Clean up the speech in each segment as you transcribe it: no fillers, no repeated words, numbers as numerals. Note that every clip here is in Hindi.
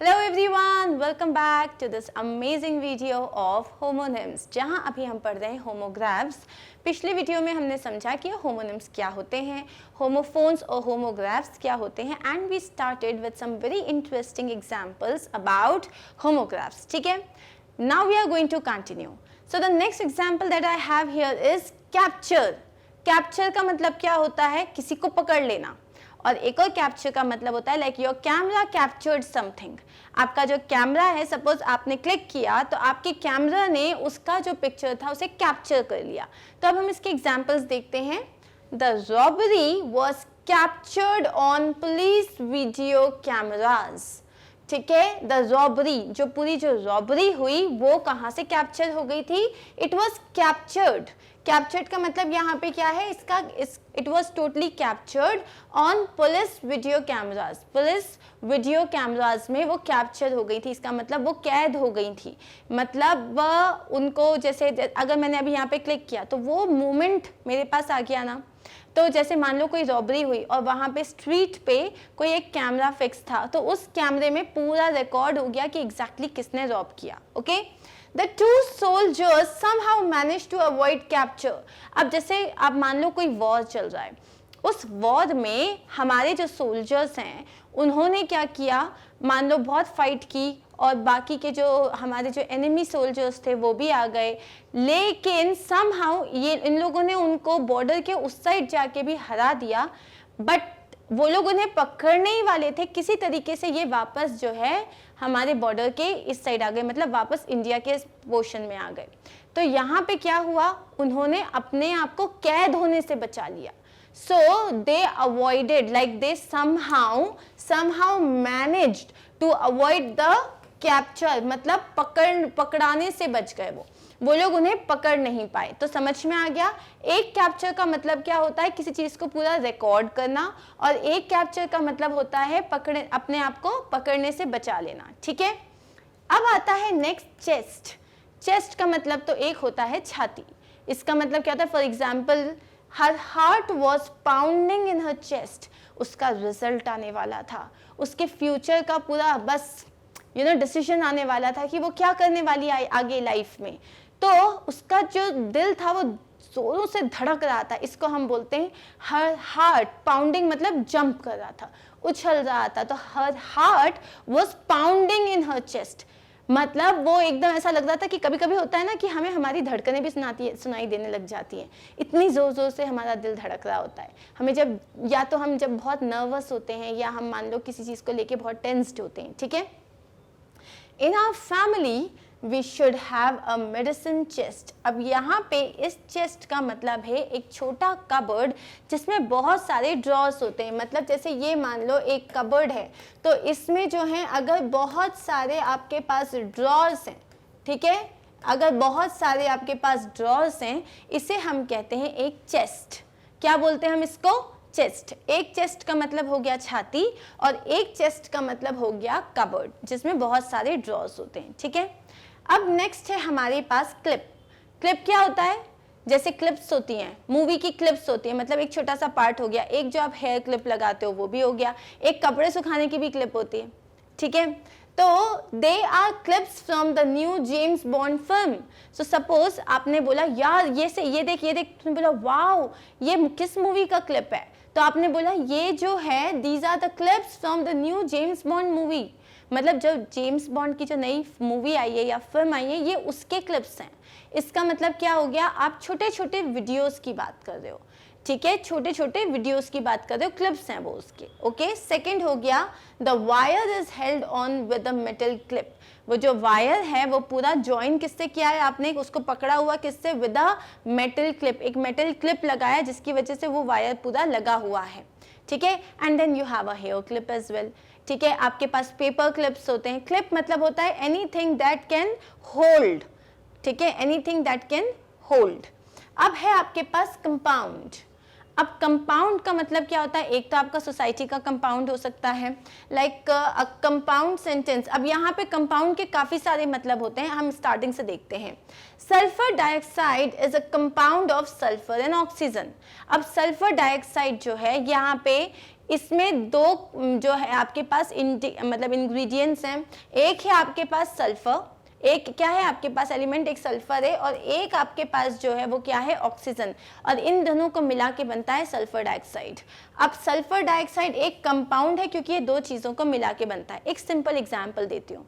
Hello everyone, welcome back to this amazing video of homonyms, जहां अभी हम पढ़ रहे हैं होमोग्राफ्स। पिछले वीडियो में हमने समझा कि होमोनिम्स क्या होते हैं, होमोफोन्स और होमोग्राफ्स क्या होते हैं, and we started with some very interesting examples about homographs. ठीक है, now we are going to continue. So the next example that I have here is capture. Capture का मतलब क्या होता है? किसी को पकड़ लेना। और एक और कैप्चर का मतलब होता है like your camera captured something. आपका जो कैमरा है, सपोज आपने क्लिक किया तो आपके कैमरा ने उसका जो पिक्चर था उसे कैप्चर कर लिया। तो अब हम इसके एग्जांपल्स देखते हैं। The robbery was captured on police video cameras. ठीक है, द रॉबरी, जो पूरी जो रॉबरी हुई वो कहाँ से कैप्चर हो गई थी? It was captured. कैप्चर्ड का मतलब यहाँ पे क्या है इसका? It was totally captured on police video cameras. Police video cameras में वो कैप्चर हो गई थी, इसका मतलब वो कैद हो गई थी। मतलब उनको जैसे अगर मैंने अभी यहाँ पे क्लिक किया तो वो मोमेंट मेरे पास आ गया ना। तो जैसे मान लो कोई रॉबरी हुई और वहाँ पे स्ट्रीट पे कोई एक कैमरा फिक्स था, तो उस कैमरे में पूरा रिकॉर्ड हो गया कि एग्जैक्टली किसने रॉब किया। Okay, The two soldiers somehow managed to avoid capture. अब जैसे आप मान लो कोई वॉर चल रहा है, उस वॉर में हमारे जो सोल्जर्स हैं उन्होंने क्या किया, मान लो बहुत फाइट की और बाकी के जो हमारे जो एनिमी सोल्जर्स थे वो भी आ गए, लेकिन समहाउ ये इन लोगों ने उनको बॉर्डर के उस साइड जाके भी हरा दिया। बट वो लोग उन्हें पकड़ने ही वाले थे, किसी तरीके से ये वापस जो है हमारे बॉर्डर के इस साइड आ गए, मतलब वापस इंडिया के पोर्शन में आ गए। तो यहाँ पे क्या हुआ, उन्होंने अपने आप को कैद होने से बचा लिया। So they avoided, like they somehow managed to avoid the capture, मतलब पकड़ाने से बच गए वो लोग उन्हें पकड़ नहीं पाए। तो समझ में आ गया, एक कैप्चर का मतलब क्या होता है? किसी चीज को पूरा रिकॉर्ड करना, और एक कैप्चर का मतलब होता है अपने आप को पकड़ने से बचा लेना। ठीक है, अब आता है नेक्स्ट चेस्ट। चेस्ट का मतलब तो एक होता है छाती। इसका मतलब क्या होता है? For example, her heart was pounding in her chest. उसका रिजल्ट आने वाला था, उसके फ्यूचर का पूरा बस डिसीजन आने वाला था कि वो क्या करने वाली आगे लाइफ में। तो उसका जो दिल था वो जोरों से धड़क रहा था, इसको हम बोलते हैं हर हार्ट पाउंडिंग, मतलब जंप कर रहा था, उछल रहा था। तो her heart was pounding in her chest, मतलब वो एकदम ऐसा लग रहा था कि कभी कभी होता है ना कि हमें हमारी धड़कनें भी सुनाई देने लग जाती हैं, इतनी जोर जोर से हमारा दिल धड़क रहा होता है। हमें जब हम जब बहुत नर्वस होते हैं या हम मान लो किसी चीज़ को लेके बहुत टेंस्ड होते हैं। ठीक है, in our family we should have a medicine chest. अब यहाँ पे इस चेस्ट का मतलब है एक छोटा कबर्ड जिसमें बहुत सारे ड्रॉर्स होते हैं। मतलब जैसे ये मान लो एक कबर्ड है, तो इसमें जो है अगर बहुत सारे आपके पास ड्रॉर्स हैं, ठीक है, अगर बहुत सारे आपके पास ड्रॉर्स हैं, इसे हम कहते हैं एक चेस्ट। क्या बोलते हैं हम इसको? चेस्ट। एक चेस्ट का मतलब हो गया छाती और एक चेस्ट का मतलब हो गया कबर्ड जिसमें बहुत सारे ड्रॉर्स होते हैं। ठीक है, अब नेक्स्ट है हमारे पास क्लिप। क्लिप क्या होता है? जैसे क्लिप्स होती हैं, मूवी की क्लिप्स होती है, मतलब एक छोटा सा पार्ट हो गया। एक जो आप हेयर क्लिप लगाते हो वो भी हो गया, एक कपड़े सुखाने की भी क्लिप होती है। ठीक है, तो they are clips from the new James Bond film. So suppose आपने बोला यार ये देख, तुमने बोला वाओ ये किस मूवी का क्लिप है? तो आपने बोला ये जो है these are the clips from the new James Bond movie, मतलब जब जेम्स बॉन्ड की जो नई मूवी आई है या फिल्म आई है ये उसके क्लिप्स हैं। इसका मतलब क्या हो गया? आप छोटे छोटे वीडियोस की बात कर रहे हो। ठीक है, छोटे छोटे वीडियोस की बात कर रहे हो, क्लिप्स हैं वो उसके। ओके, सेकंड हो गया the wire is held on with a metal clip. वो जो वायर है वो पूरा ज्वाइन किससे किया है आपने? उसको पकड़ा हुआ किससे? With a metal clip. एक मेटल क्लिप लगाया जिसकी वजह से वो वायर पूरा लगा हुआ है। ठीक है, and then you have a hair clip as well. ठीक है, आपके पास पेपर क्लिप्स होते हैं। क्लिप मतलब होता है एनीथिंग दैट कैन होल्ड। ठीक है, एनीथिंग दैट कैन होल्ड। अब है आपके पास कंपाउंड। अब कंपाउंड का मतलब क्या होता है, एक तो आपका सोसाइटी का कंपाउंड हो सकता है, लाइक अ कंपाउंड सेंटेंस। अब यहाँ पे कंपाउंड के काफ़ी सारे मतलब होते हैं, हम स्टार्टिंग से देखते हैं। Sulphur dioxide is a compound of sulphur and oxygen. अब सल्फर डाइऑक्साइड जो है यहाँ पे इसमें दो जो है आपके पास मतलब इंग्रेडिएंट्स हैं। एक है आपके पास सल्फर, एक क्या है आपके पास एलिमेंट, एक सल्फर है, और एक आपके पास जो है वो क्या है, ऑक्सीजन, और इन दोनों को मिला के बनता है सल्फर डाइऑक्साइड। अब सल्फर डाइऑक्साइड एक कंपाउंड है क्योंकि ये दो चीज़ों को मिला के बनता है। एक सिंपल एग्जाम्पल देती हूँ।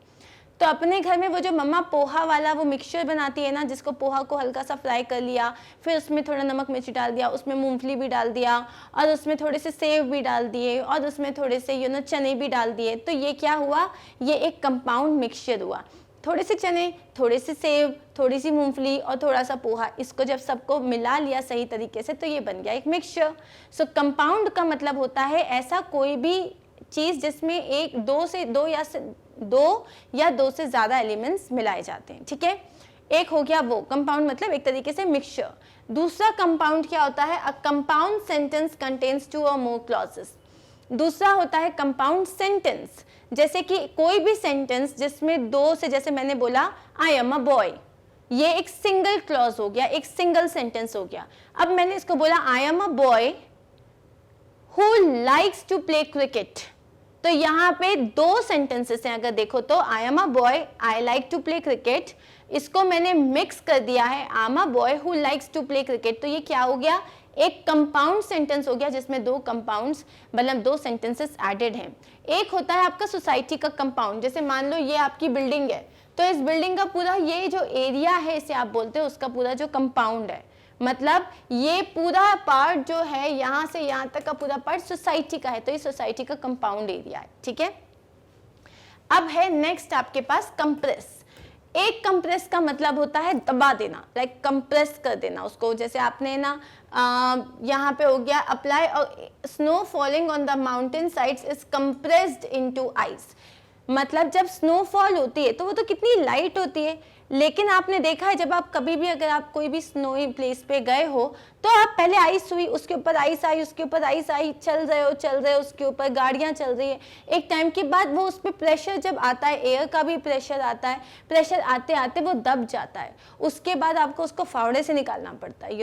तो अपने घर में वो जो मम्मा पोहा वाला वो मिक्सचर बनाती है ना, जिसको पोहा को हल्का सा फ्राई कर लिया, फिर उसमें थोड़ा नमक मिर्ची डाल दिया, उसमें मूंगफली भी डाल दिया, और उसमें थोड़े से सेव भी डाल दिए, और उसमें थोड़े से चने भी डाल दिए, तो ये क्या हुआ, ये एक कंपाउंड मिक्सचर हुआ। थोड़े से चने, थोड़े से सेव, थोड़ी सी मूंगफली और थोड़ा सा पोहा, इसको जब सबको मिला लिया सही तरीके से तो ये बन गया एक मिक्सचर। सो कंपाउंड का मतलब होता है ऐसा कोई भी चीज़ जिसमें दो या दो से ज़्यादा एलिमेंट्स मिलाए जाते हैं, ठीक है। एक हो गया वो कंपाउंड, मतलब एक तरीके से मिक्सचर। दूसरा कंपाउंड क्या होता है, अ कंपाउंड सेंटेंस कंटेन्स 2 और मोर क्लॉजेस। दूसरा होता है कंपाउंड सेंटेंस, जैसे कि कोई भी सेंटेंस जिसमें दो से, जैसे मैंने बोला आई एम अ बॉय, ये एक सिंगल क्लॉज हो गया, एक सिंगल सेंटेंस हो गया। अब मैंने इसको बोला I am a boy who likes to play cricket, तो यहाँ पे दो सेंटेंसेस हैं अगर देखो तो, I am a boy, I like to play cricket, इसको मैंने मिक्स कर दिया है, I am a boy who likes to play cricket, तो ये क्या हो गया, एक कंपाउंड सेंटेंस हो गया जिसमें दो कंपाउंड्स मतलब दो सेंटेंसेस एडेड हैं। एक होता है आपका सोसाइटी का कंपाउंड, जैसे मान लो ये आपकी बिल्डिंग है, तो इस बिल्डिंग का पूरा ये जो एरिया है इसे आप बोलते हो उसका पूरा जो कंपाउंड है, मतलब ये पूरा पार्ट जो है यहाँ से यहाँ तक का पूरा पार्ट सोसाइटी का है, तो ये सोसाइटी का कंपाउंड एरिया है, ठीक है। अब है नेक्स्ट आपके पास कंप्रेस। एक कंप्रेस का मतलब होता है दबा देना, लाइक कंप्रेस कर देना उसको, जैसे आपने ना यहाँ पे हो गया apply snow falling on the mountain sides is compressed into ice, मतलब जब स्नोफॉल होती है तो वो तो कितनी लाइट होती है, लेकिन आपने देखा है जब आप कभी भी अगर आप कोई भी स्नोई प्लेस पे गए हो तो आप पहले आइस हुई, उसके ऊपर आइस आई, उसके ऊपर आइस आई, चल रहे हो उसके ऊपर गाड़ियां चल रही है, एक टाइम के बाद वो उस पर प्रेशर जब आता है, एयर का भी प्रेशर आता है, प्रेशर आते आते वो दब जाता है, उसके बाद आपको उसको फावड़े से निकालना पड़ता है,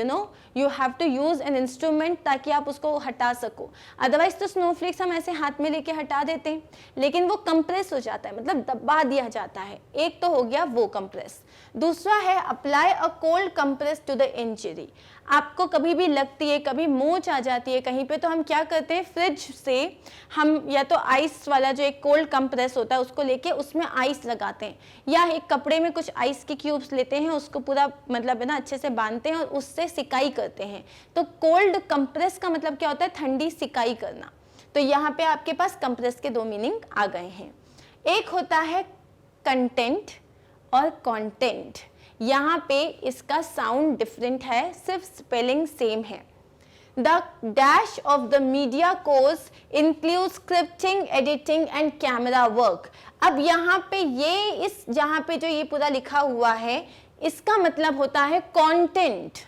you have to use an instrument ताकि आप उसको हटा सको, अदरवाइज तो स्नोफ्लेक्स हम ऐसे हाथ में लेके हटा देते हैं, लेकिन वो कंप्रेस हो जाता है, मतलब दबा दिया जाता है। एक तो हो गया वो कंप्रेस। दूसरा है apply a cold compress to the injury. आपको कभी भी लगती है, कभी मोच आ जाती है कहीं पे, तो हम क्या करते हैं, फ्रिज से हम या तो आइस वाला जो एक कोल्ड कंप्रेस होता है उसको लेके उसमें आइस लगाते हैं, या एक कपड़े में कुछ आइस के क्यूब्स लेते हैं, उसको पूरा मतलब है ना अच्छे से बांधते हैं और उससे सिकाई करते हैं। तो कोल्ड कंप्रेस का मतलब क्या होता है, ठंडी सिकाई करना। तो यहाँ पे आपके पास कंप्रेस के दो मीनिंग आ गए हैं। एक होता है कंटेंट और कंटेंट, यहाँ पे इसका साउंड डिफरेंट है, सिर्फ स्पेलिंग सेम है। The dash of the media course include scripting, editing and camera work. अब यहाँ पे ये जहाँ पे जो ये पूरा लिखा हुआ है इसका मतलब होता है कंटेंट,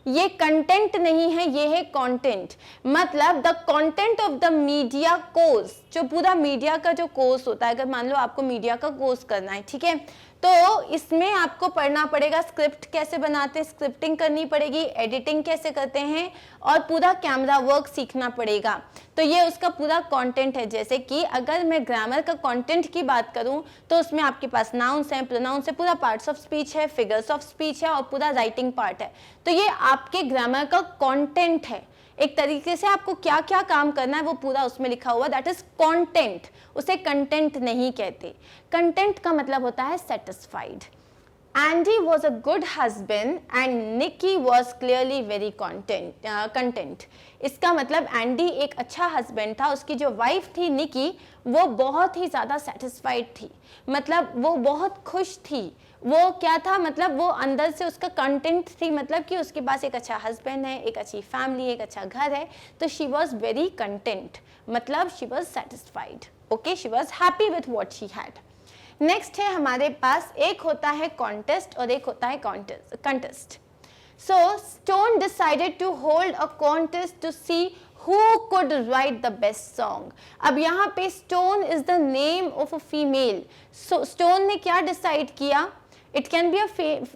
ये कंटेंट नहीं है, ये है कंटेंट। मतलब the content of the media course, जो पूरा मीडिया का जो कोर्स होता है, अगर मान लो आपको मीडिया का कोर्स करना है, ठीक है, तो इसमें आपको पढ़ना पड़ेगा स्क्रिप्ट कैसे बनाते हैं, स्क्रिप्टिंग करनी पड़ेगी, एडिटिंग कैसे करते हैं, और पूरा कैमरा वर्क सीखना पड़ेगा। तो ये उसका पूरा कंटेंट है। जैसे कि अगर मैं ग्रामर का कंटेंट की बात करूं तो उसमें आपके पास नाउन्स हैं, प्रोनाउंस है, पूरा पार्ट्स ऑफ स्पीच है, फिगर्स ऑफ स्पीच है और पूरा राइटिंग पार्ट है। तो ये आपके ग्रामर का कंटेंट है, एक तरीके से आपको क्या क्या काम करना है वो पूरा उसमें लिखा हुआ, दैट इज कंटेंट। उसे कंटेंट नहीं कहते। कंटेंट का मतलब होता है satisfied. Andy was a good husband and Nikki was clearly very content. इसका मतलब एंडी एक अच्छा हस्बैंड था, उसकी जो वाइफ थी निकी वो बहुत ही ज़्यादा सेटिस्फाइड थी, मतलब वो बहुत खुश थी। वो क्या था, मतलब वो अंदर से उसका कंटेंट थी, मतलब कि उसके पास एक अच्छा हस्बैंड है, एक अच्छी फैमिली, एक अच्छा घर है, तो शी वॉज वेरी कंटेंट, मतलब she was satisfied, okay, she was happy with what she had. Next है हमारे पास, एक होता है कॉन्टेस्ट और एक होता है contest. So Stone decided to hold a contest to see who could write the best song. अब यहाँ पे Stone is the name of a female. So Stone ने क्या decide किया? It can be a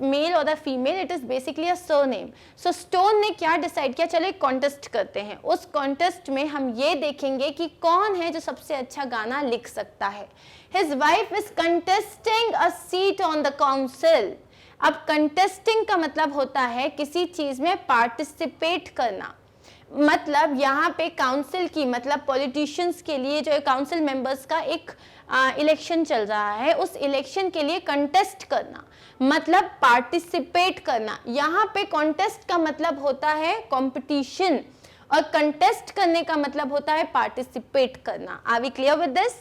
male or a female. It is basically a surname. So Stone ने क्या decide किया? चलो एक contest करते हैं. उस contest में हम ये देखेंगे कि कौन है जो सबसे अच्छा गाना लिख सकता है. His wife is contesting a seat on the council. अब contesting का मतलब होता है किसी चीज में participate करना. मतलब यहाँ पे काउंसिल की मतलब पॉलिटिशियंस के लिए जो काउंसिल मेंबर्स का एक इलेक्शन चल रहा है, उस इलेक्शन के लिए कंटेस्ट करना मतलब पार्टिसिपेट करना. यहाँ पे कॉन्टेस्ट का मतलब होता है कंपटीशन और कंटेस्ट करने का मतलब होता है पार्टिसिपेट करना. Are we clear with this?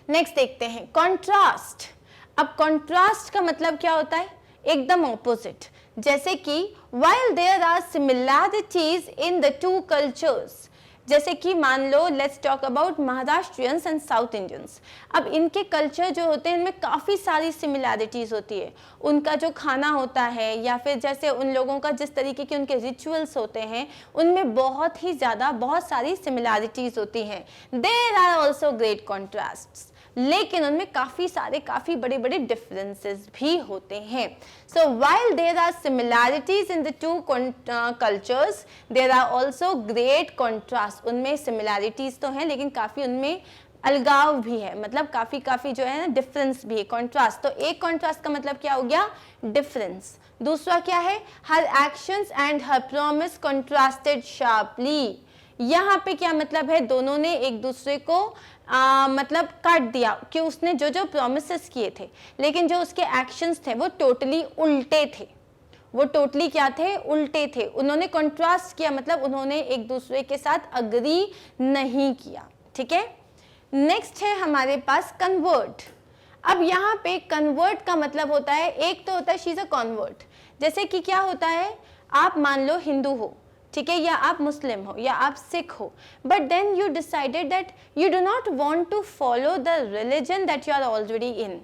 Next देखते हैं कॉन्ट्रास्ट. अब कॉन्ट्रास्ट का मतलब क्या होता है? एकदम ऑपोजिट. जैसे कि while there are similarities in the two cultures, जैसे कि मान लो let's talk about Maharashtrians and south Indians. अब इनके कल्चर जो होते हैं इनमें काफ़ी सारी सिमिलैरिटीज़ होती है. उनका जो खाना होता है या फिर जैसे उन लोगों का जिस तरीके के उनके रिचुअल्स होते हैं उनमें बहुत ही ज़्यादा बहुत सारी सिमिलैरिटीज़ होती हैं. देयर आर ऑल्सो ग्रेट कॉन्ट्रास्ट्स, लेकिन उनमें काफ़ी बड़े बड़े डिफरेंसेस भी होते हैं. सो while there are similarities in the two cultures, there are also great contrast. उनमें similarities तो हैं लेकिन काफ़ी उनमें अलगाव भी है, मतलब काफ़ी जो है ना डिफरेंस भी है. कॉन्ट्रास्ट, तो एक कॉन्ट्रास्ट का मतलब क्या हो गया? डिफरेंस. दूसरा क्या है? Her actions and her promise contrasted sharply. यहाँ पे क्या मतलब है? दोनों ने एक दूसरे को मतलब काट दिया कि उसने जो जो प्रोमिसेस किए थे लेकिन जो उसके एक्शंस थे वो टोटली उल्टे थे. वो टोटली क्या थे? उल्टे थे. उन्होंने कॉन्ट्रास्ट किया मतलब उन्होंने एक दूसरे के साथ अग्री नहीं किया. ठीक है. नेक्स्ट है हमारे पास कन्वर्ट. अब यहाँ पे कन्वर्ट का मतलब होता है, एक तो होता है शी इज अ कन्वर्ट. जैसे कि क्या होता है, आप मान लो हिंदू हो, ठीक है, या आप मुस्लिम हो या आप सिख हो, but then you decided that you do not want to follow the religion that you are already in.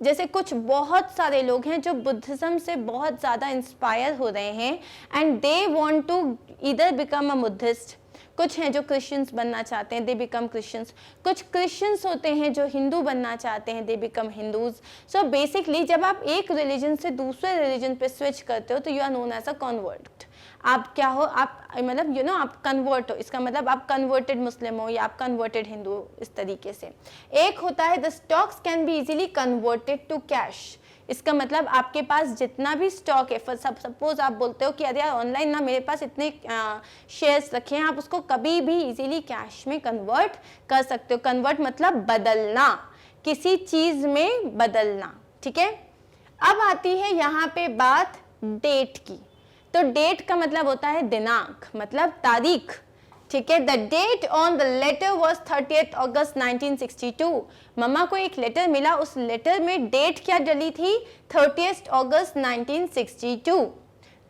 जैसे कुछ बहुत सारे लोग हैं जो बुद्धिज्म से बहुत ज़्यादा इंस्पायर हो रहे हैं and they want to either become a Buddhist. कुछ हैं जो क्रिश्चियंस बनना चाहते हैं, दे बिकम क्रिश्चियंस. कुछ क्रिश्चियंस होते हैं जो हिंदू बनना चाहते हैं, they become Hindus. So basically जब आप एक रिलीजन से दूसरे रिलीजन पे स्विच करते हो तो you are known as a convert. आप क्या हो? आप मतलब यू नो आप कन्वर्ट हो. इसका मतलब आप कन्वर्टेड मुस्लिम हो या आप कन्वर्टेड हिंदू, इस तरीके से. एक होता है the stocks can be easily converted to cash. इसका मतलब आपके पास जितना भी स्टॉक है, सपोज आप बोलते हो कि अरे यार ऑनलाइन ना मेरे पास इतने शेयर्स रखे हैं, आप उसको कभी भी इजीली कैश में कन्वर्ट कर सकते हो. कन्वर्ट मतलब बदलना, किसी चीज़ में बदलना. ठीक है. अब आती है यहाँ पे बात डेट की. तो डेट का मतलब होता है दिनांक, मतलब तारीख. ठीक है. The date on the letter was 30 August 1962. मम्मा को एक लेटर मिला, उस लेटर में डेट क्या डली थी? 30 अगस्त 1962.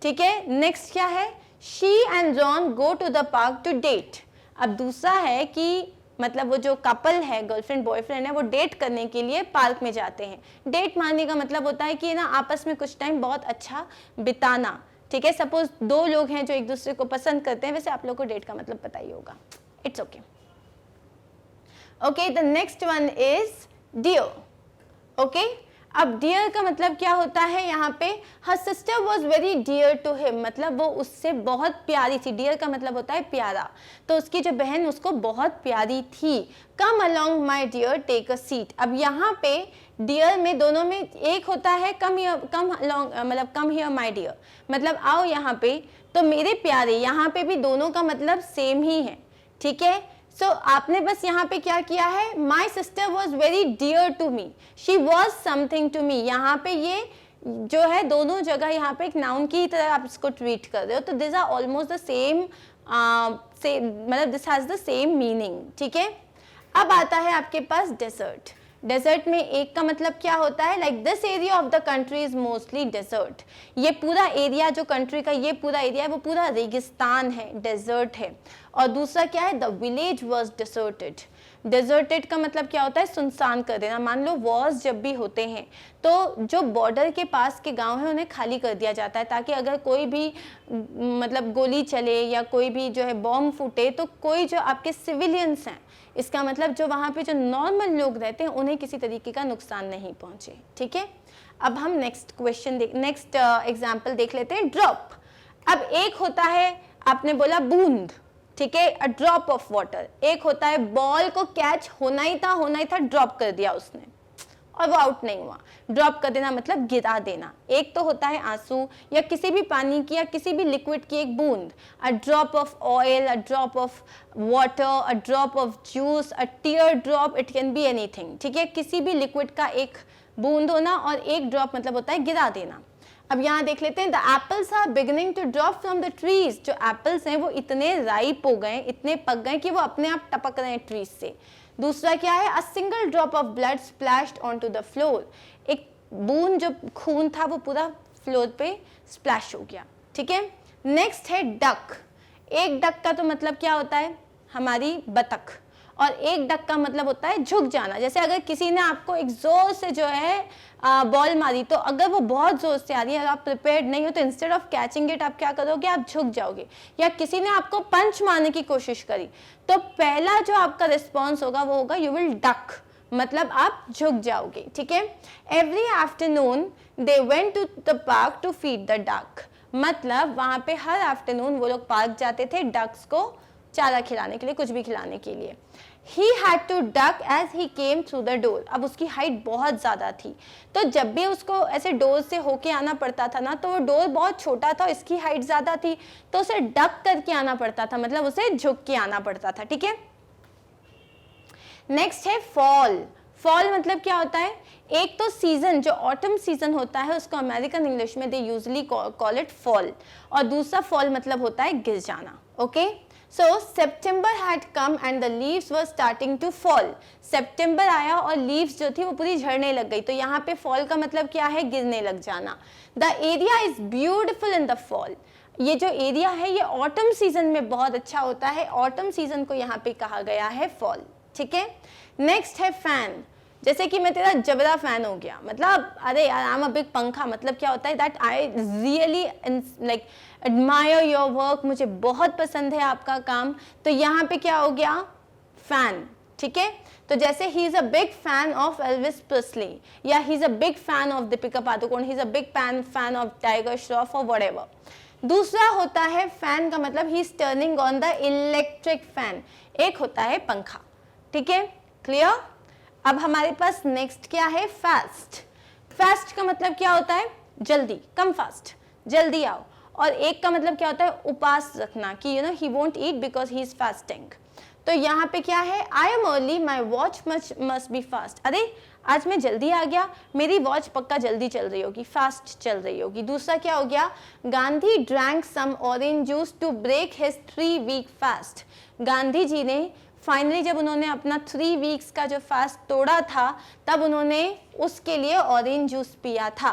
ठीक है. नेक्स्ट क्या है? She and John go to the park to date. अब दूसरा है कि मतलब वो जो कपल है, गर्लफ्रेंड बॉयफ्रेंड है, वो डेट करने के लिए पार्क में जाते हैं. डेट मानने का मतलब होता है कि ना आपस में कुछ टाइम बहुत अच्छा बिताना. ठीक है. सपोज दो लोग हैं जो एक दूसरे को पसंद करते हैं, वैसे आप लोग को डेट का मतलब पता ही होगा. It's okay. Okay, the next one is dear. Okay. अब डियर का मतलब क्या होता है? यहाँ पे her sister was very dear to him, मतलब वो उससे बहुत प्यारी थी. डियर का मतलब होता है प्यारा. तो उसकी जो बहन उसको बहुत प्यारी थी. Come along my dear take a seat. अब यहाँ पे डियर में दोनों में एक होता है कम अलोंग, मतलब कम हियर माई डियर, मतलब आओ यहाँ पे. तो मेरे प्यारे, यहाँ पे भी दोनों का मतलब सेम ही है. ठीक है. सो आपने बस यहाँ पे क्या किया है? My sister was very dear to me, she was something to me. यहाँ पे ये जो है दोनों जगह यहाँ पे एक नाउन की तरह आप इसको ट्रीट कर रहे हो. तो this are almost the same, मतलब this has the same meaning. ठीक है. अब आता है आपके पास डेजर्ट. डेजर्ट में एक का मतलब क्या होता है? Like this area of the country is mostly desert. ये पूरा एरिया जो कंट्री का ये पूरा एरिया है वो पूरा रेगिस्तान है, डेजर्ट है. और दूसरा क्या है? The village was deserted. Deserted का मतलब क्या होता है, सुनसान कर देना। मान लो वॉर्स जब भी होते हैं तो जो बॉर्डर के पास के गांव हैं उन्हें खाली कर दिया जाता है, ताकि अगर कोई भी मतलब गोली चले या कोई भी जो है बॉम्ब फूटे तो कोई जो आपके सिविलियंस हैं, इसका मतलब जो वहाँ पे जो नॉर्मल लोग रहते हैं उन्हें किसी तरीके का नुकसान नहीं पहुँचे। ठीक है, अब हम नेक्स्ट एग्जाम्पल देख लेते हैं, ड्रॉप। अब एक होता है, आपने बोला बूंद, ठीक है, अ ड्रॉप ऑफ वाटर। एक होता है बॉल को कैच होना ही था, ड्रॉप कर दिया उसने और वो आउट नहीं हुआ। ड्रॉप कर देना मतलब गिरा देना। एक तो होता है आंसू या किसी भी पानी की या किसी भी लिक्विड की एक बूंद, a drop of oil, a drop of water, a drop of juice, a tier drop, it can be anything. ठीक है, किसी भी लिक्विड का एक बूंद होना, और एक ड्रॉप मतलब होता है गिरा देना। अब यहाँ देख लेते हैं, the apples are beginning to drop from the trees. जो एप्पल्स हैं वो इतने राइप हो गए, इतने पक गए कि वो अपने आप टपक रहे हैं ट्रीज से। दूसरा क्या है, a single drop of blood splashed onto the floor. एक बूंद जो खून था वो पूरा फ्लोर पे स्प्लैश हो गया। ठीक है, नेक्स्ट है डक। एक डक का तो मतलब क्या होता है, हमारी बतख, और एक डक का मतलब होता है झुक जाना। जैसे अगर किसी ने आपको एक जोर से जो है बॉल मारी, तो अगर वो बहुत जोर से आ रही है और आप प्रिपेयर्ड नहीं हो तो इंस्टेड ऑफ कैचिंग इट आप क्या करोगे, आप झुक जाओगे। या किसी ने आपको पंच मारने की कोशिश करी तो पहला जो आपका रिस्पॉन्स होगा वो होगा यू विल डक, मतलब आप झुक जाओगे। ठीक है, every afternoon they went to the park to feed the duck. मतलब वहां पे हर आफ्टरनून वो लोग पार्क जाते थे डक्स को चारा खिलाने के लिए, कुछ भी खिलाने के लिए। He had to duck as he came through the door. अब उसकी हाइट बहुत ज़्यादा थी, तो जब भी उसको ऐसे डोर से होके आना पड़ता था ना, तो वो डोर बहुत छोटा था, इसकी हाइट ज़्यादा थी, तो उसे डक करके आना पड़ता था, मतलब उसे झुक के आना पड़ता था। ठीक है, नेक्स्ट है फॉल। फॉल मतलब क्या होता है, एक तो सीजन जो ऑटम सीजन होता है उसको अमेरिकन इंग्लिश में they usually call it fall, और दूसरा फॉल मतलब होता है गिर जाना। Okay, So September had come and the leaves were starting to fall. September आया और leaves जो थी वो पूरी झड़ने लग गई, तो यहाँ पे fall का मतलब क्या है, गिरने लग जाना। The area is beautiful in the fall. ये जो एरिया है ये ऑटम सीजन में बहुत अच्छा होता है, ऑटम सीजन को यहाँ पे कहा गया है फॉल। ठीक है, नेक्स्ट है फैन। जैसे कि मैं तेरा जबरा फैन हो गया, मतलब अरे यार आई एम अ बिग पंखा, मतलब क्या होता है that I really like admire your work, मुझे बहुत पसंद है आपका काम, तो यहाँ पे क्या हो गया, फैन। ठीक है, तो जैसे he is a big fan of Elvis Presley, या he is a big fan of Deepika Padukone, he is a big fan of Tiger Shroff और व्हाटएवर। दूसरा होता है फैन का मतलब he is turning on the electric fan. एक होता है पंखा। ठीक है, क्लियर। अब हमारे पास नेक्स्ट क्या है, फास्ट। फास्ट का मतलब क्या होता है, जल्दी, कम फास्ट, जल्दी आओ। और एक का मतलब क्या होता है, उपवास रखना, कि you know he won't eat because he is fasting. तो यहाँ पे क्या है, I M early, my watch must be fast. अरे आज मैं जल्दी आ गया, मेरी वॉच पक्का जल्दी चल रही होगी, फास्ट चल रही होगी। दूसरा क्या हो गया, Gandhi drank some orange juice to break his 3 week fast. Gandhi ji ने फाइनली जब उन्होंने अपना 3 वीक्स का जो फास्ट तोड़ा था, तब उन्होंने उसके लिए ऑरेंज जूस पिया था।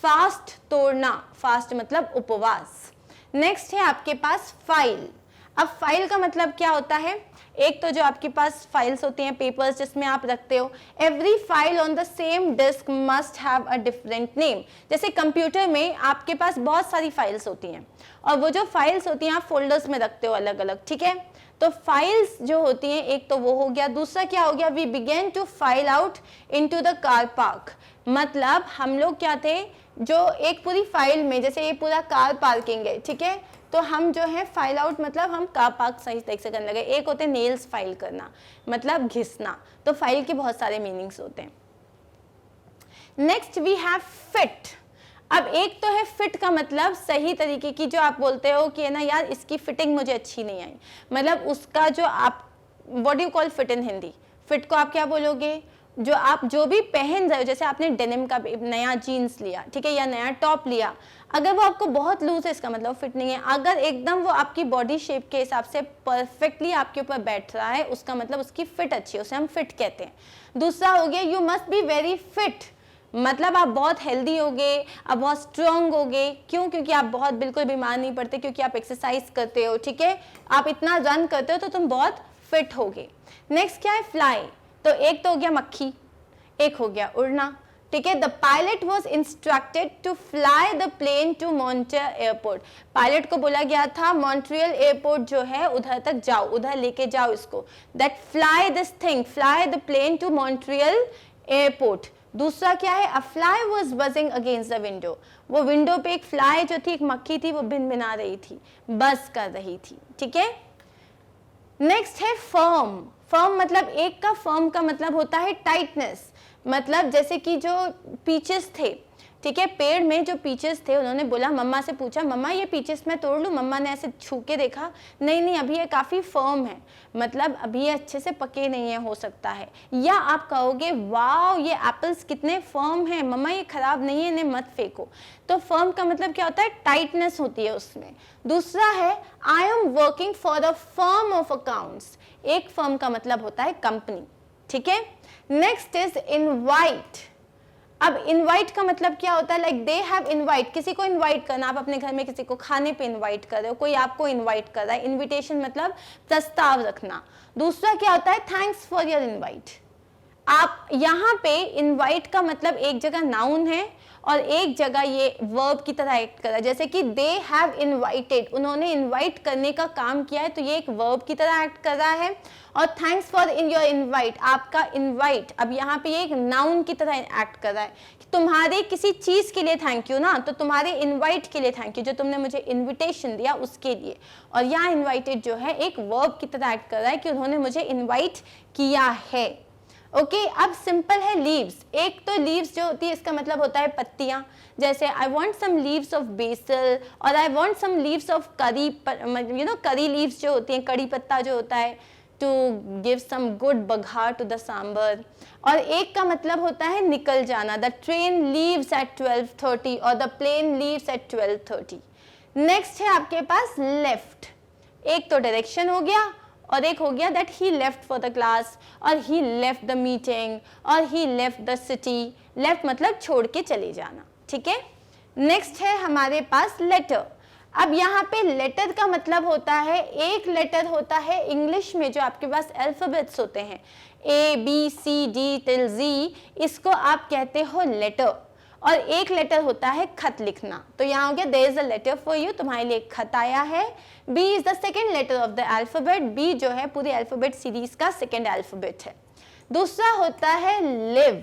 फास्ट तोड़ना, फास्ट मतलब उपवास। नेक्स्ट है आपके पास फाइल। अब फाइल का मतलब क्या होता है, एक तो जो आपके पास फाइल्स होती हैं, पेपर्स जिसमें आप रखते हो, every file on the same disk must have a different name. जैसे कंप्यूटर में आपके पास बहुत सारी फाइल्स होती हैं, और वो जो फाइल्स होती हैं आप फोल्डर्स में रखते हो अलग अलग। ठीक है, तो फाइल्स जो होती हैं, एक तो वो हो गया। दूसरा क्या हो गया, we began to file out into the car park. मतलब हम लोग क्या थे, जो एक पूरी फाइल में, जैसे ये पूरा कार पार्किंग है, ठीक है, तो हम जो है फाइल आउट मतलब हम कार पार्क सही तरीके से करने लगे। एक होते हैं नेल्स फाइल करना, मतलब घिसना। तो फाइल के बहुत सारे मीनिंग्स होते हैं। Next we have fit. अब एक तो है फिट का मतलब सही तरीके की, जो आप बोलते हो कि है ना यार इसकी फिटिंग मुझे अच्छी नहीं आई, मतलब उसका जो आप what you call fit in Hindi, fit को आप क्या बोलोगे, जो आप जो भी पहन रहे हो, जैसे आपने डेनिम का नया जीन्स लिया, ठीक है, या नया टॉप लिया, अगर वो आपको बहुत लूज है इसका मतलब फिट नहीं है। अगर एकदम वो आपकी बॉडी शेप के हिसाब से परफेक्टली आपके ऊपर बैठ रहा है, उसका मतलब उसकी फिट अच्छी है, उसे हम फिट कहते हैं। दूसरा हो गया you must be very fit, मतलब आप बहुत हेल्दी होगे, आप बहुत स्ट्रॉन्ग होगे। क्यों? क्योंकि आप बहुत बिल्कुल बीमार नहीं पड़ते, क्योंकि आप एक्सरसाइज करते हो, ठीक है, आप इतना रन करते हो तो तुम बहुत फिट होगे। नेक्स्ट क्या है, फ्लाई, तो एक तो हो गया मक्खी, एक हो गया उड़ना, ठीक है। The pilot was instructed to fly the plane to Montreal airport, pilot को बोला गया था मॉन्ट्रियल एयरपोर्ट जो है उधर तक जाओ, उधर लेके जाओ इसको, that fly this thing, fly the plane to Montreal airport. दूसरा क्या है, a fly was buzzing against the window, वो विंडो पे एक फ्लाई जो थी, एक मक्खी थी, वो भिनभिना रही थी, बज कर रही थी, ठीक है। नेक्स्ट है फर्म, फर्म मतलब एक का, फर्म का मतलब होता है टाइटनेस, मतलब जैसे कि जो पीचेस थे, ठीक है, पेड़ में जो पीचेस थे, उन्होंने बोला, मम्मा से पूछा, मम्मा ये पीचेस मैं तोड़ लूं, मम्मा ने ऐसे छू के देखा, नहीं नहीं अभी ये काफ़ी फर्म है, मतलब अभी ये अच्छे से पके नहीं है, हो सकता है। या आप कहोगे वाओ ये एप्पल्स कितने फर्म हैं, मम्मा ये खराब नहीं है, इन्हें मत फेंको। तो फर्म का मतलब क्या होता है, टाइटनेस होती है उसमें। दूसरा है I am working for the firm of accounts, एक फर्म का मतलब होता है कंपनी, ठीक है। नेक्स्ट इज इनवाइट, अब इनवाइट का मतलब क्या होता है, लाइक दे हैव इनवाइट, किसी को इनवाइट करना, आप अपने घर में किसी को खाने पे इनवाइट कर रहे हो, कोई आपको इनवाइट कर रहा है, इनविटेशन मतलब प्रस्ताव रखना। दूसरा क्या होता है, थैंक्स फॉर योर इनवाइट, आप यहाँ पे इनवाइट का मतलब एक जगह नाउन है और एक जगह ये वर्ब की तरह एक्ट कर रहा है, जैसे कि दे हैव इनवाइटेड, उन्होंने इनवाइट करने का काम किया है, तो ये एक वर्ब की तरह एक्ट कर रहा है। और thanks for in your invite, आपका इनवाइट अब यहाँ पे ये एक नाउन की तरह एक्ट कर रहा है, कि तुम्हारे किसी चीज के लिए थैंक यू ना, तो तुम्हारे इनवाइट के लिए थैंक यू, जो तुमने मुझे इन्विटेशन दिया उसके लिए। और यहाँ इन्वाइटेड जो है एक वर्ब की तरह एक्ट कर रहा है कि उन्होंने मुझे इन्वाइट किया है। ओके अब सिंपल है लीव्स, एक तो लीव्स जो होती है इसका मतलब होता है पत्तियां, जैसे I want some leaves of basil और I want some leaves of curry, you know curry leaves जो होती हैं, कड़ी पत्ता जो होता है, to give some good baghar to the sambar. और एक का मतलब होता है निकल जाना, द ट्रेन लीव्स एट 12:30 और the plane leaves at 12:30। Next है आपके पास लेफ्ट, एक तो डायरेक्शन हो गया और एक हो गया that he left for the class और ही लेफ्ट द मीटिंग और ही लेफ्ट द सिटी, लेफ्ट मतलब छोड़ के चले जाना, ठीक है। नेक्स्ट है हमारे पास लेटर, अब यहाँ पे लेटर का मतलब होता है, एक लेटर होता है इंग्लिश में जो आपके पास अल्फाबेट्स होते हैं ABCD till Z, इसको आप कहते हो लेटर, और एक लेटर होता है खत लिखना। तो यहाँ हो गया there is a letter for you, तुम्हारे लिए एक खत आया है। B is the second letter of the alphabet, B जो है पूरी अल्फाबेट सीरीज का सेकेंड अल्फाबेट है। दूसरा होता है लिव,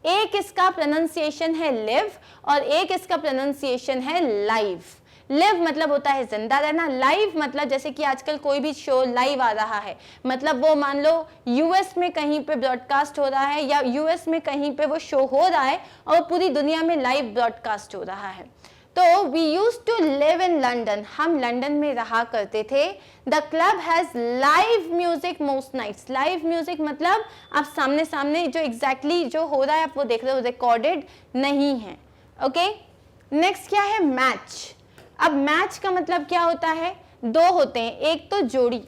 एक इसका प्रोनाउंसिएशन है लिव और एक इसका प्रोनाउंसिएशन है लाइव। लिव मतलब होता है जिंदा रहना, लाइव मतलब जैसे कि आजकल कोई भी शो लाइव आ रहा है, मतलब वो मान लो यूएस में कहीं पे ब्रॉडकास्ट हो रहा है या यूएस में कहीं पे वो शो हो रहा है और पूरी दुनिया में लाइव ब्रॉडकास्ट हो रहा है। तो we use to live in London, हम लंदन में रहा करते थे। The club has live music most nights, live music मतलब आप सामने सामने जो एग्जैक्टली जो हो रहा है आप वो देख रहे हो, रिकॉर्डेड नहीं है। ओके नेक्स्ट क्या है मैच, अब मैच का मतलब क्या होता है, दो होते हैं, एक तो जोड़ी,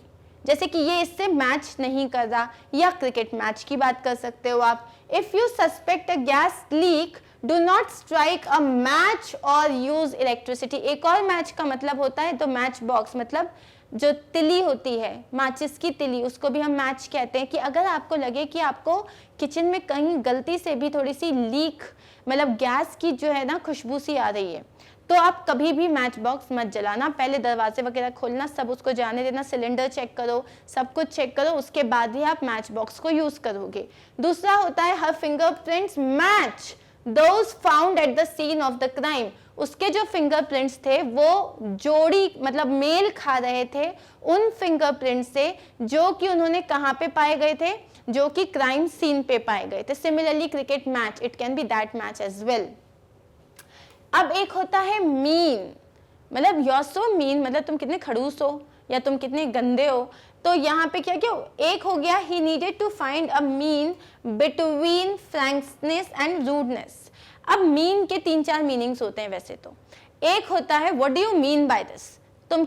जैसे कि ये इससे मैच नहीं कर रहा, या क्रिकेट मैच की बात कर सकते हो आप। If you suspect a gas leak do not strike a match और यूज इलेक्ट्रिसिटी, एक और मैच का मतलब होता है तो मैच बॉक्स मतलब जो तिली होती है, माचिस की तिली, उसको भी हम मैच कहते हैं। कि अगर आपको लगे कि आपको किचन में कहीं गलती से भी थोड़ी सी लीक मतलब गैस की जो है ना खुशबू सी आ रही है, तो आप कभी भी मैच बॉक्स मत जलाना, पहले दरवाजे वगैरह खोलना, सब उसको जाने देना, सिलेंडर चेक करो, सब कुछ चेक करो, उसके बाद ही आप मैच बॉक्स को यूज करोगे। दूसरा होता है her fingerprints match those found at the scene of the crime, उसके जो फिंगरप्रिंट्स थे वो जोड़ी मतलब मेल खा रहे थे उन फिंगरप्रिंट से जो कि उन्होंने कहाँ पे पाए गए थे, जो कि क्राइम सीन पे पाए गए थे। Similarly cricket match, it can be that match as well. अब एक होता है मीन, मतलब यू आर सो मीन मतलब तुम कितने खड़ूस हो या तुम कितने गंदे हो। तो यहाँ पे क्या क्या एक हो गया he needed to find a mean between frankness and rudeness. अब मीन के 3-4 मीनिंग्स होते हैं वैसे तो। एक होता है what do you mean by this, तुम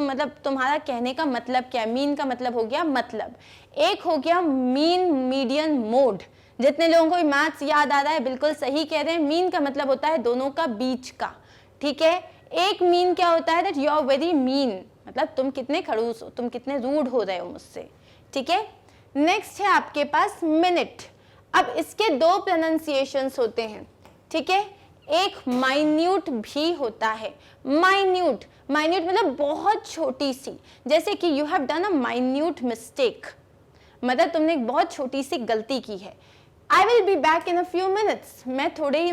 मतलब तुम्हारा कहने का मतलब क्या है, मीन का मतलब हो गया मतलब। एक हो गया मीन मीडियन मोड, जितने लोगों को मैथ्स याद आ रहा है बिल्कुल सही कह रहे हैं, मीन का मतलब होता है दोनों का बीच का, ठीक है। एक मीन क्या होता है that you are very mean, मतलब तुम कितने खड़ूस हो, तुम कितने रूड हो रहे हो मुझसे, ठीक है। नेक्स्ट है आपके पास मिनट। अब इसके दो प्रोनाउंसिएशंस होते हैं, ठीक है। एक माइन्यूट भी होता है। माइन्यूट, माइन्यूट मतलब बहुत छोटी सी, जैसे कि you have done a minute mistake, मतलब तुमने एक बहुत छोटी सी गलती की है। I will be back in a few minutes, मैं थोड़े ही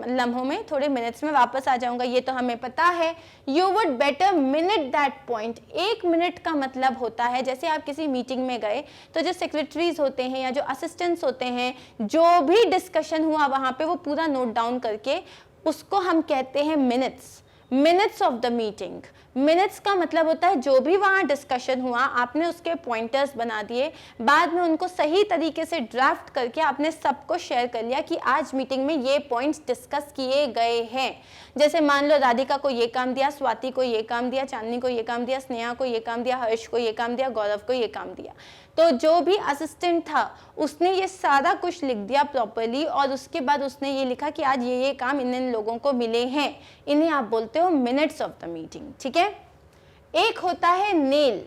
लम्हों में, थोड़े मिनट्स में वापस आ जाऊंगा, ये तो हमें पता है। You would better minute that point, एक मिनट का मतलब होता है, जैसे आप किसी मीटिंग में गए तो जो सेक्रेटरीज होते हैं या जो असिस्टेंट्स होते हैं, जो भी डिस्कशन हुआ वहां पे वो पूरा नोट डाउन करके, उसको हम कहते हैं minutes, minutes of the meeting. Minutes का मतलब होता है जो भी वहाँ डिस्कशन हुआ आपने उसके पॉइंटर्स बना दिए, बाद में उनको सही तरीके से ड्राफ्ट करके आपने सबको शेयर कर लिया कि आज मीटिंग में ये पॉइंट्स डिस्कस किए गए हैं। जैसे मान लो राधिका को ये काम दिया, स्वाति को ये काम दिया, चांदनी को ये काम दिया, स्नेहा को ये काम दिया, हर्ष को ये काम दिया, गौरव को ये काम दिया। तो जो भी असिस्टेंट था उसने ये सारा कुछ लिख दिया प्रॉपरली, और उसके बाद उसने ये लिखा कि आज ये काम इन लोगों को मिले हैं। इन्हें आप बोलते हो मिनट्स ऑफ द मीटिंग, ठीक है। एक होता है नेल।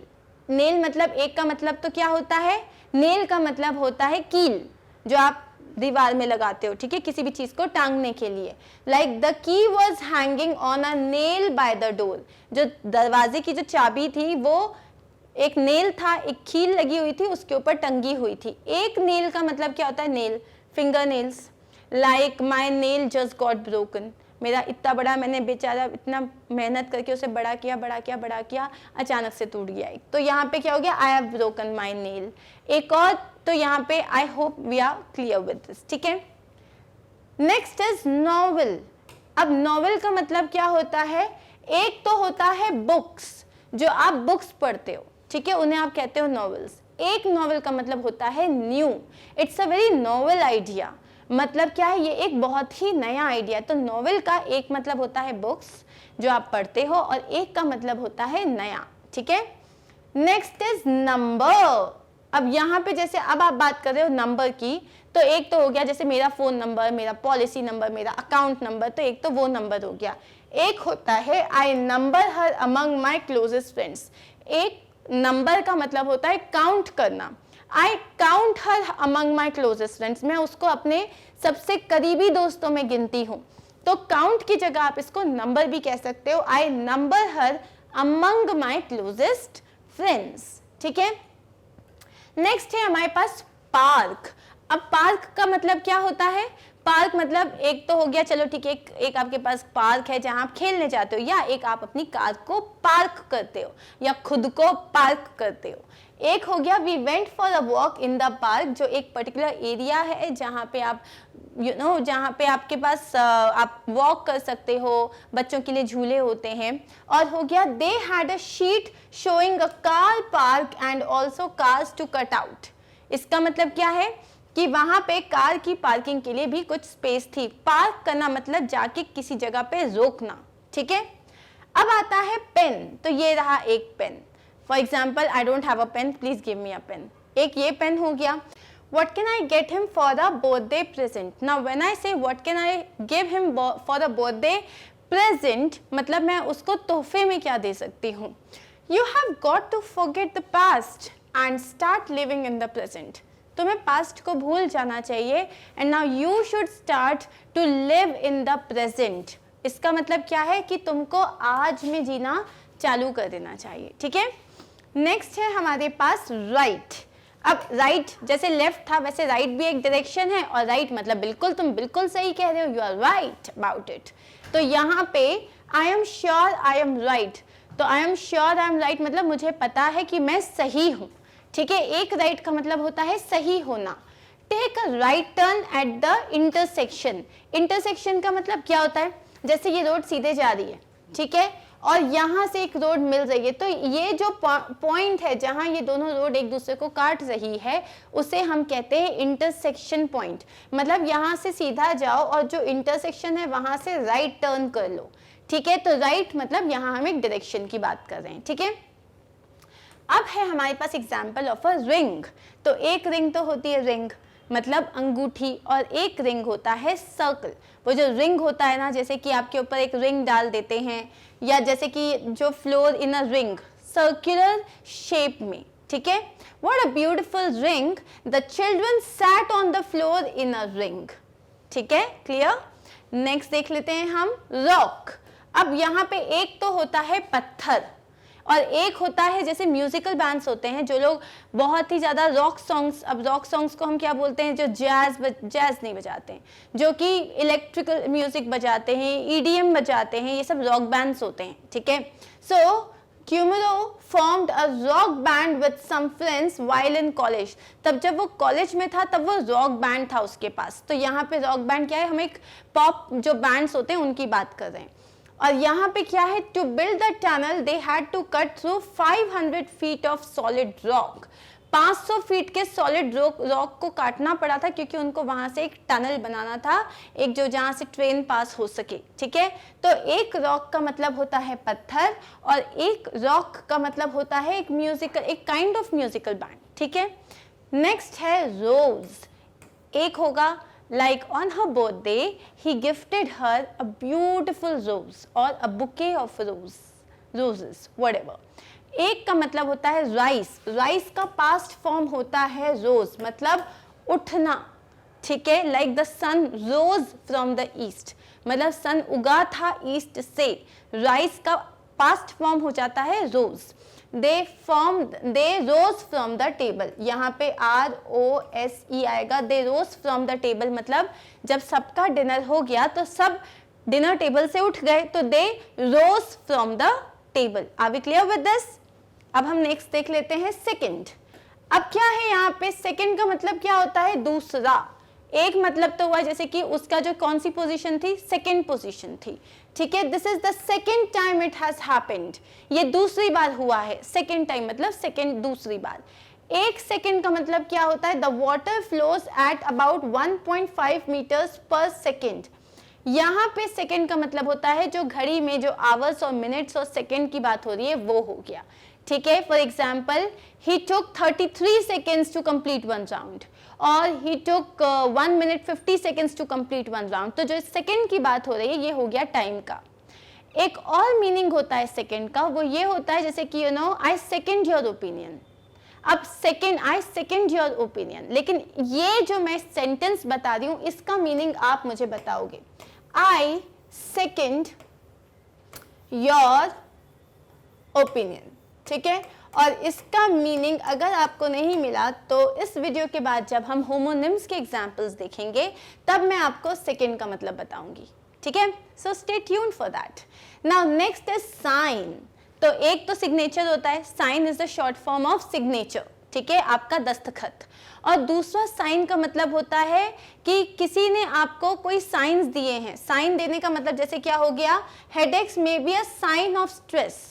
नेल मतलब एक का मतलब तो क्या होता है, नेल का मतलब होता है कील, जो आप दीवार में लगाते हो, ठीक है, किसी भी चीज को टांगने के लिए। Like the key was hanging on a nail by the door, जो दरवाजे की जो चाबी थी वो एक नेल था, एक कील लगी हुई थी, उसके ऊपर टंगी हुई थी। एक नेल का मतलब क्या होता है, nail, finger nails. Like my nail just got broken, मेरा इतना बड़ा, मैंने बेचारा इतना मेहनत करके उसे बड़ा किया बड़ा किया बड़ा किया, अचानक से टूट गया। तो यहाँ पे क्या हो गया, I have broken my nail. एक और, तो यहाँ पे I hope we are clear with this, ठीक है। Next is novel. अब नॉवेल का मतलब क्या होता है, एक तो होता है बुक्स, जो आप बुक्स पढ़ते हो, ठीक है, उन्हें आप कहते हो नॉवेल्स। एक नॉवेल का मतलब होता है new, it's a very novel idea. मतलब क्या है, ये एक बहुत ही नया आइडिया। तो नॉवेल का एक मतलब होता है बुक्स जो आप पढ़ते हो, और एक का मतलब होता है नया, ठीक है। Next is number. अब यहाँ पे जैसे अब आप बात कर रहे हो नंबर की, तो एक तो हो गया जैसे मेरा फोन नंबर, मेरा पॉलिसी नंबर, मेरा अकाउंट नंबर, तो एक तो वो नंबर हो गया। एक होता है आई number her among my closest friends. एक नंबर का मतलब होता है काउंट करना। I count her among my closest friends, मैं उसको अपने सबसे करीबी दोस्तों में गिनती हूँ। तो काउंट की जगह आप इसको नंबर भी कह सकते हो, आई number her among my closest friends, ठीक है। नेक्स्ट है हमारे पास पार्क। अब पार्क का मतलब क्या होता है, पार्क मतलब एक तो हो गया, चलो ठीक है, एक आपके पास पार्क है जहां आप खेलने जाते हो, या एक आप अपनी कार को पार्क करते हो या खुद को पार्क करते हो। एक हो गया we went for a walk in the park, जो एक पर्टिकुलर एरिया है जहाँ पे आप जहाँ पे आपके पास आप वॉक कर सकते हो, बच्चों के लिए झूले होते हैं। और हो गया they had a sheet showing a car park and also cars to cut out. इसका मतलब क्या है कि वहां पे कार की पार्किंग के लिए भी कुछ स्पेस थी। पार्क करना मतलब जाके किसी जगह पे रोकना, ठीक है। अब आता है पेन, तो ये रहा एक pen. For example I don't have a pen, please give me a pen. एक ये पेन हो गया। What can I get him for a birthday present? Now when I say what can I give him for a birthday present, मतलब मैं उसको तोहफे में क्या दे सकती हूँ। You have got to forget the past and start living in the present. तुम्हें पास्ट को भूल जाना चाहिए, and now you should start to live in the present. इसका मतलब क्या है कि तुमको आज में जीना चालू कर देना चाहिए, ठीक है। नेक्स्ट है हमारे पास राइट। अब राइट जैसे लेफ्ट था वैसे राइट भी एक डायरेक्शन है, और राइट मतलब बिल्कुल, तुम बिल्कुल सही कह रहे हो, you are right about it. तो यहाँ पे I am sure I am right, तो I am sure I am right मतलब मुझे पता है कि मैं सही हूँ, ठीक है। एक राइट का मतलब होता है सही होना। Take a right turn at the intersection. Intersection का मतलब क्या होता है, जैसे ये रोड सीधे जा रही है, ठीक है, और यहाँ से एक रोड मिल रही है, तो ये जो पॉइंट है जहाँ ये दोनों रोड एक दूसरे को काट रही है उसे हम कहते हैं इंटरसेक्शन पॉइंट। मतलब यहाँ से सीधा जाओ और जो इंटरसेक्शन है वहां से राइट टर्न कर लो, ठीक है। तो राइट मतलब यहाँ हम एक डायरेक्शन की बात कर रहे हैं, ठीक है। अब है हमारे पास एग्जाम्पल ऑफ अ रिंग। तो एक रिंग तो होती है रिंग मतलब अंगूठी, और एक रिंग होता है सर्कल। वो जो रिंग होता है ना, जैसे कि आपके ऊपर एक रिंग डाल देते हैं, या जैसे कि जो floor in a ring circular shape में, ठीक है, what a beautiful ring, the children sat on the floor in a ring. ठीक है, क्लियर। नेक्स्ट देख लेते हैं हम रॉक। अब यहाँ पे एक तो होता है पत्थर और एक होता है जैसे म्यूजिकल बैंड्स होते हैं जो लोग बहुत ही ज़्यादा रॉक सॉन्ग्स, अब रॉक सॉन्ग्स को हम क्या बोलते हैं, जो जैज नहीं बजाते हैं, जो कि इलेक्ट्रिकल म्यूजिक बजाते हैं, ईडीएम बजाते हैं, ये सब रॉक बैंड्स होते हैं। ठीक है, सो Cumulо formed a rock band with some friends while in college। तब जब वो कॉलेज में था तब वो रॉक बैंड था उसके पास। तो यहाँ पे रॉक बैंड क्या है, हम एक पॉप जो बैंड्स होते हैं उनकी बात कर रहे हैं। और यहाँ पे क्या है, to build the tunnel they had to cut through 500 feet of solid rock. 500 feet के सॉलिड रॉक को काटना पड़ा था क्योंकि उनको वहां से एक टनल बनाना था, एक जो जहां से ट्रेन पास हो सके। ठीक है, तो एक रॉक का मतलब होता है पत्थर और एक रॉक का मतलब होता है एक म्यूजिकल, एक काइंड ऑफ म्यूजिकल बैंड। ठीक है, नेक्स्ट है रोज। एक होगा like on her birthday he gifted her a beautiful rose or a bouquet of roses whatever। एक का मतलब होता है राइस। राइस का पास्ट फॉर्म होता है रोज, मतलब उठना। ठीक है, like the sun rose from the east, मतलब सन उगा था ईस्ट से। राइस का पास्ट फॉर्म हो जाता है रोज। दे रोज फ्रॉम द टेबल, यहाँ पे ROSE आएगा। दे रोज फ्रॉम द टेबल मतलब जब सबका डिनर हो गया तो सब डिनर टेबल से उठ गए, तो they rose from the table. Are we clear with this? अब हम नेक्स्ट देख लेते हैं सेकंड। अब क्या है यहाँ पे, सेकंड का मतलब क्या होता है, दूसरा। एक मतलब तो हुआ जैसे कि उसका जो कौन सी पोजीशन थी, सेकंड पोजीशन थी। ठीक है, this is the second time it has happened, ये दूसरी बार हुआ है। सेकंड टाइम मतलब सेकंड, दूसरी बार। एक सेकंड का मतलब क्या होता है, the water flows at about 1.5 metres per second. यहाँ पे सेकंड का मतलब होता है जो घड़ी में जो आवर्स और मिनट्स और सेकंड की बात हो रही है वो हो गया। ठीक है, for example he took 33 seconds to complete one round और he took 1 minute 50 seconds to complete one round. तो जो सेकेंड की बात हो रही है ये हो गया टाइम का। एक और मीनिंग होता है सेकेंड का, वो ये होता है जैसे कि आई सेकेंड योर ओपिनियन। अब second, I second your opinion, लेकिन ये जो मैं सेंटेंस बता रही हूँ इसका मीनिंग आप मुझे बताओगे। आई सेकेंड योर ओपिनियन। ठीक है, और इसका मीनिंग अगर आपको नहीं मिला तो इस वीडियो के बाद जब हम होमोनिम्स के एग्जाम्पल्स देखेंगे तब मैं आपको सेकेंड का मतलब बताऊंगी। ठीक है, so stay tuned for that. Now next is sign. तो एक तो सिग्नेचर होता है, sign is the short form of signature. ठीक है, आपका दस्तखत। और दूसरा साइन का मतलब होता है कि किसी ने आपको कोई साइंस दिए हैं। साइन देने का मतलब जैसे क्या हो गया, headaches may be a sign of stress.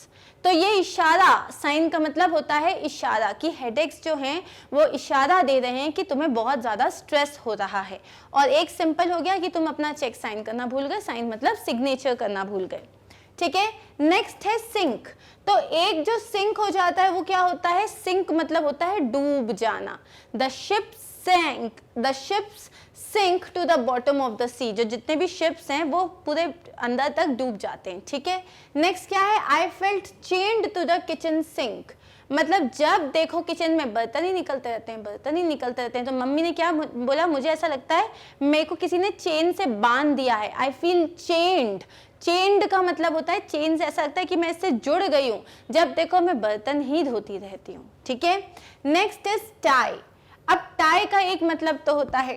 तो ये इशारा, साइन का मतलब होता है इशारा, कि हेडेक्स जो हैं वो इशारा दे रहे हैं कि तुम्हें बहुत ज़्यादा स्ट्रेस हो रहा है। और एक सिंपल हो गया कि तुम अपना चेक साइन करना भूल गए, साइन मतलब सिग्नेचर करना भूल गए। ठीक है, नेक्स्ट है सिंक। तो एक जो सिंक हो जाता है वो क्या होता है, सिंक मतलब होता है डूब जाना। The ship sank, the ships sink to the bottom of the sea. जो जितने भी शिप्स हैं वो पूरे अंदर तक डूब जाते हैं। ठीक है, नेक्स्ट क्या है, I felt chained to the kitchen sink. मतलब जब देखो किचन में बर्तन ही निकलते रहते हैं, बर्तन ही निकलते रहते हैं। तो मम्मी ने क्या बोला, मुझे ऐसा लगता है मेरे को किसी ने चेन से बांध दिया है। I feel chained. चेन्ड का मतलब होता है चेन से, ऐसा लगता है कि मैं इससे जुड़ गई हूँ, जब देखो मैं बर्तन ही धोती रहती हूँ। ठीक है, नेक्स्ट इज टाई। अब टाई का एक मतलब तो होता है,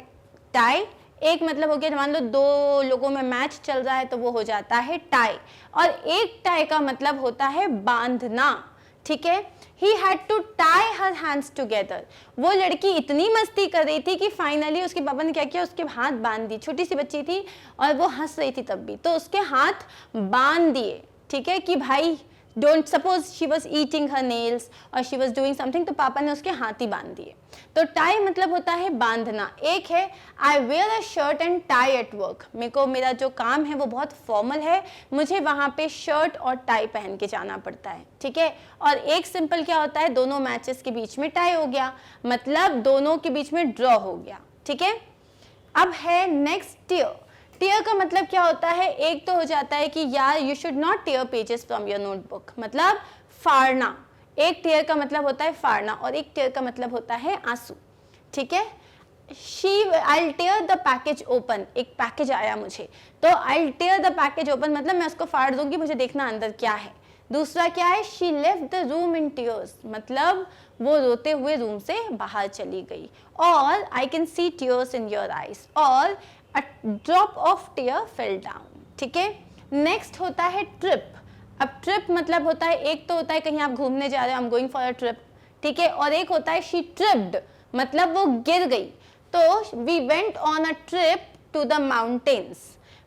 टाई एक मतलब हो गया, मान लो दो लोगों में मैच चल रहा है तो वो हो जाता है टाई। और एक टाई का मतलब होता है बांधना। ठीक है, he had to tie her hands together। वो लड़की इतनी मस्ती कर रही थी कि फाइनली उसके पापा ने क्या किया, उसके हाथ बांध दिए। छोटी सी बच्ची थी और वो हंस रही थी तब भी, तो उसके हाथ बांध दिए। ठीक है, कि भाई don't, suppose she was eating her nails और शी वॉज डूइंग समथिंग, तो पापा ने उसके हाथ ही बांध दिए। तो टाई मतलब होता है बांधना। एक है I wear a shirt and tie at work. मेरे को, मेरा जो काम है वो बहुत फॉर्मल है, मुझे वहाँ पे शर्ट और टाई पहन के जाना पड़ता है। ठीक है, और एक सिंपल क्या होता है, दोनों मैचेस के बीच में टाई हो गया, मतलब दोनों के बीच में ड्रॉ हो गया। ठीक है, अब है नेक्स्ट टीयर। टीयर का मतलब क्या होता है, एक तो हो जाता है कि यार you should not tier pages from your notebook, मतलब फाड़ना। एक टीयर का मतलब होता है फाड़ना और एक टीयर का मतलब होता है आंसू, ठीक है। I'll tear the package open, एक पैकेज आया मुझे, तो I'll tear the package open मतलब मैं उसको फाड़ दूंगी, मुझे देखना अंदर क्या है। दूसरा क्या है, she left the room in tears, मतलब वो रोते हुए रूम से बाहर चली गई। और I can see tears in your eyes, और a drop of tear fell down, ठीक है। नेक्स्ट होता है ट्रिप। अब ट्रिप मतलब होता है, एक तो होता है कहीं आप घूमने जा रहे हो, I'm going for a trip, ठीक है, और एक होता है she tripped, मतलब वो गिर गई। तो we went on a trip to the mountains,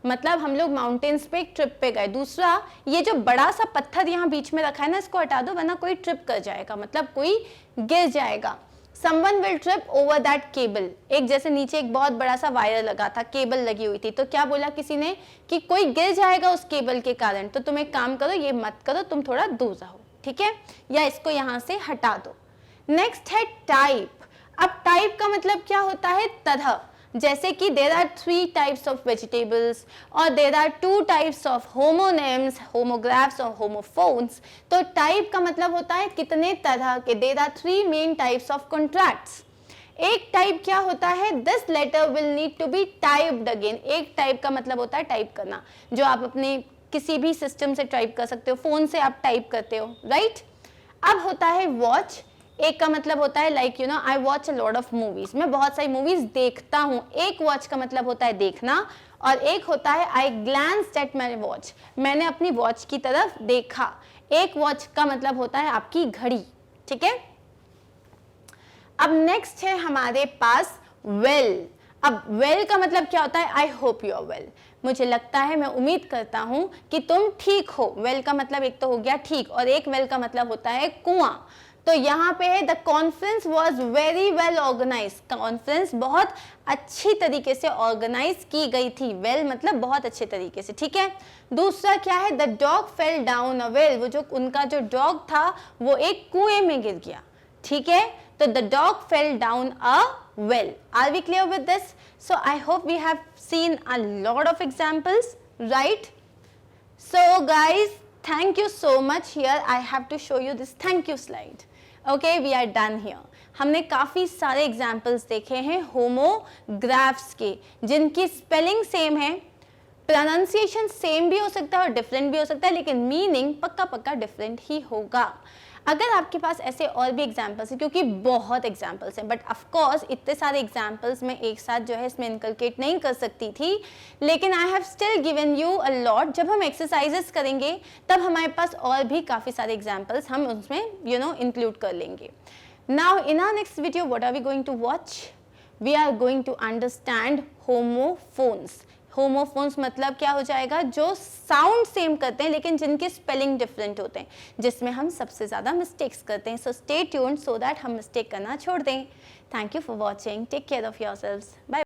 मतलब हम लोग माउंटेन्स पे एक ट्रिप पे गए। दूसरा, ये जो बड़ा सा पत्थर यहाँ बीच में रखा है ना, इसको हटा दो वरना कोई ट्रिप कर जाएगा, मतलब कोई गिर जाएगा। Someone will trip over that cable, एक जैसे नीचे एक बहुत बड़ा सा वायर लगा था, केबल लगी हुई थी, तो क्या बोला किसी ने कि कोई गिर जाएगा उस केबल के कारण, तो तुम एक काम करो, ये मत करो, तुम थोड़ा दूर रहो, ठीक है, या इसको यहाँ से हटा दो। नेक्स्ट है टाइप। अब टाइप का मतलब क्या होता है, तरह, जैसे कि there are 3 types of vegetables और there are 2 types of homonyms, homographs और होमोफोन्स। तो टाइप का मतलब होता है कितने तरह के, there are 3 main types of contracts. एक टाइप क्या होता है, this letter will need to be typed again. एक टाइप का मतलब होता है टाइप करना, जो आप अपने किसी भी सिस्टम से टाइप कर सकते हो, फोन से आप टाइप करते हो, राइट। अब होता है वॉच। एक का मतलब होता है like you know I watch a lot of movies, मैं बहुत सारी मूवीज देखता हूँ। एक वॉच का मतलब होता है देखना, और एक होता है आई ग्लैंस्ड एट माय वॉच, मैंने अपनी वॉच की तरफ देखा। एक वॉच का मतलब होता है आपकी घड़ी, ठीक है। अब नेक्स्ट है हमारे पास वेल। अब वेल का मतलब क्या होता है, I hope you are well, मुझे लगता है, मैं उम्मीद करता हूं कि तुम ठीक हो। वेल का मतलब एक तो हो गया ठीक, और एक वेल का मतलब होता है कुआं। तो यहाँ पे है the conference was very well organise, conference बहुत अच्छी तरीके से ऑर्गेनाइज की गई थी, वेल मतलब बहुत अच्छे तरीके से, ठीक है। दूसरा क्या है, the dog fell down a well, वो जो उनका जो डॉग था वो एक कुएं में गिर गया, ठीक है। तो the dog fell down a well. Are we clear with this? So I hope we have seen a lot of examples, right. So guys, thank you so much. Here I have to show you this thank you slide. Okay, we are done here. हमने काफ़ी सारे एग्जाम्पल्स देखे हैं होमोग्राफ्स के, जिनकी स्पेलिंग सेम है, प्रोनाउंसिएशन सेम भी हो सकता है और डिफरेंट भी हो सकता है, लेकिन मीनिंग पक्का पक्का डिफरेंट ही होगा। अगर आपके पास ऐसे और भी एग्जाम्पल्स हैं, क्योंकि बहुत एग्जाम्पल्स हैं, बट ऑफ कोर्स इतने सारे एग्जाम्पल्स मैं एक साथ जो है इसमें इनकलकेट नहीं कर सकती थी, लेकिन I have still given you a lot. जब हम एक्सरसाइजेस करेंगे तब हमारे पास और भी काफ़ी सारे एग्जाम्पल्स हम उसमें इंक्लूड कर लेंगे। Now in our next video what are we going to watch? We are going to understand homophones. Homophones मतलब क्या हो जाएगा, जो साउंड सेम करते हैं लेकिन जिनके स्पेलिंग डिफरेंट होते हैं, जिसमें हम सबसे ज़्यादा मिस्टेक्स करते हैं। So stay tuned so that हम मिस्टेक करना छोड़ दें। Thank you for watching, take care of yourselves, bye.